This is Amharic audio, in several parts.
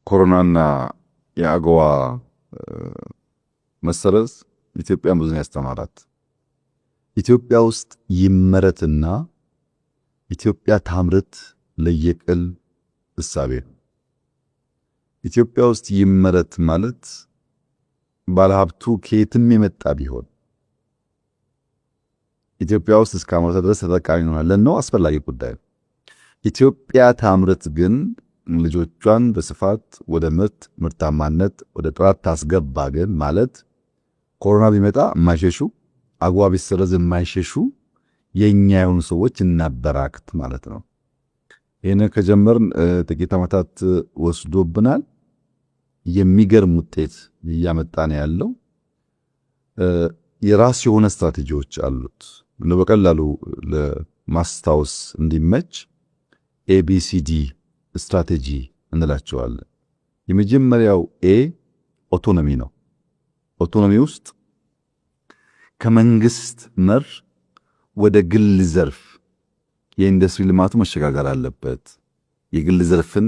ኮሮናና የአገዋ መሰረዝ ኢትዮጵያን ብዙ ያስተማራት። ኢትዮጵያ ውስጥ ይመረትና ኢትዮጵያ ታምርት ለየቅል እሳቤ። ኢትዮጵያ ውስጥ ይመረት ማለት ባለሀብቱ ከየትም የመጣ ቢሆን ኢትዮጵያ ውስጥ እስካመረተ ድረስ ተጠቃሚ እንሆናለን ነው አስፈላጊ ጉዳይ። ኢትዮጵያ ታምርት ግን ልጆቿን በስፋት ወደ ምርታማነት ወደ ጥራት ታስገባ ግን ማለት ኮሮና ቢመጣ የማይሸሹ አገዋ ቢሰረዝ የማይሸሹ የኛ የሆኑ ሰዎች እናበራክት ማለት ነው። ይህንን ከጀመርን ጥቂት ዓመታት ወስዶብናል። የሚገርም ውጤት እያመጣ ነው ያለው። የራስ የሆነ ስትራቴጂዎች አሉት። በቀላሉ ለማስታወስ እንዲመች ኤቢሲዲ ስትራቴጂ እንላቸዋለን። የመጀመሪያው ኤ ኦቶኖሚ ነው። ኦቶኖሚ ውስጥ ከመንግስት መር ወደ ግል ዘርፍ የኢንዱስትሪ ልማቱ መሸጋገር አለበት። የግል ዘርፍን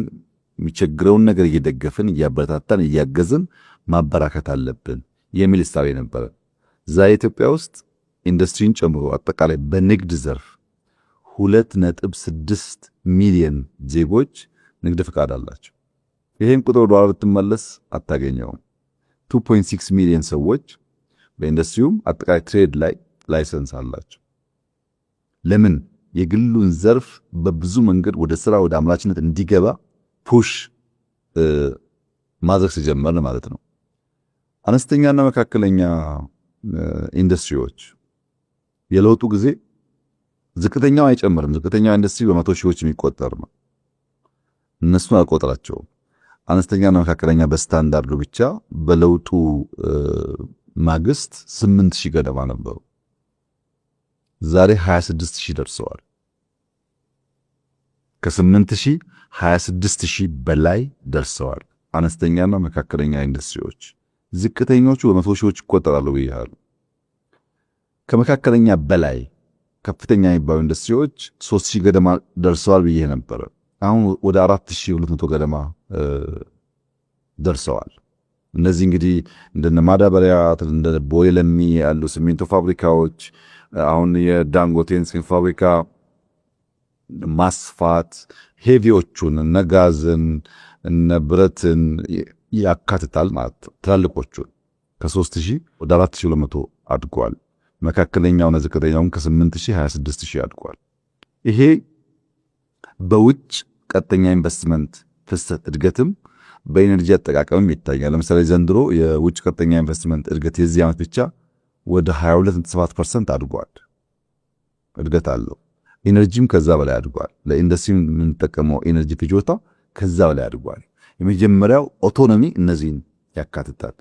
የሚቸግረውን ነገር እየደገፍን እያበረታታን እያገዝን ማበራከት አለብን የሚል እሳቤ ነበረ። ዛሬ ኢትዮጵያ ውስጥ ኢንዱስትሪን ጨምሮ አጠቃላይ በንግድ ዘርፍ 2.6 ሚሊዮን ዜጎች ንግድ ፍቃድ አላቸው። ይሄን ቁጥር ወደ ኋላ ብትመለስ አታገኘውም። 2.6 ሚሊዮን ሰዎች በኢንዱስትሪውም አጠቃላይ ትሬድ ላይ ላይሰንስ አላቸው። ለምን? የግሉን ዘርፍ በብዙ መንገድ ወደ ስራ ወደ አምራችነት እንዲገባ ፑሽ ማድረግ ሲጀመርን ማለት ነው። አነስተኛና መካከለኛ ኢንዱስትሪዎች የለውጡ ጊዜ ዝቅተኛው አይጨምርም። ዝቅተኛው ኢንዱስትሪ በመቶ ሺዎች የሚቆጠር ነው። እነሱን አልቆጥራቸውም። አነስተኛና መካከለኛ በስታንዳርዱ ብቻ በለውጡ ማግስት 8000 ገደማ ነበሩ። ዛሬ 26000 ደርሰዋል። ከ8000 26000 በላይ ደርሰዋል አነስተኛና መካከለኛ ኢንዱስትሪዎች። ዝቅተኞቹ በመቶ ሺዎች ይቆጠራሉ ብያለሁ። ከመካከለኛ በላይ ከፍተኛ የሚባሉ ኢንዱስትሪዎች 3000 ገደማ ደርሰዋል ብዬ ነበር። አሁን ወደ 4200 ገደማ ደርሰዋል። እነዚህ እንግዲህ እንደነ ማዳበሪያ እንደ ቦሌ ለሚ ያሉ ሲሚንቶ ፋብሪካዎች አሁን የዳንጎቴን ሲሚንቶ ፋብሪካ ማስፋት ሄቪዎቹን እነ ጋዝን እነ ብረትን ያካትታል ማለት ትላልቆቹን ከ3000 ወደ 4200 አድጓል። መካከለኛውና ዝቅተኛውን ከ8000 26000 አድጓል። ይሄ በውጭ ቀጥተኛ ኢንቨስትመንት ፍሰት እድገትም በኢነርጂ አጠቃቀምም ይታያል። ለምሳሌ ዘንድሮ የውጭ ቀጥተኛ ኢንቨስትመንት እድገት የዚህ ዓመት ብቻ ወደ 22.7% አድጓል። እድገት አለው። ኢነርጂም ከዛ በላይ አድጓል። ለኢንዱስትሪ የምንጠቀመው ኢነርጂ ፍጆታ ከዛ በላይ አድጓል። የመጀመሪያው ኦቶኖሚ እነዚህን ያካትታል።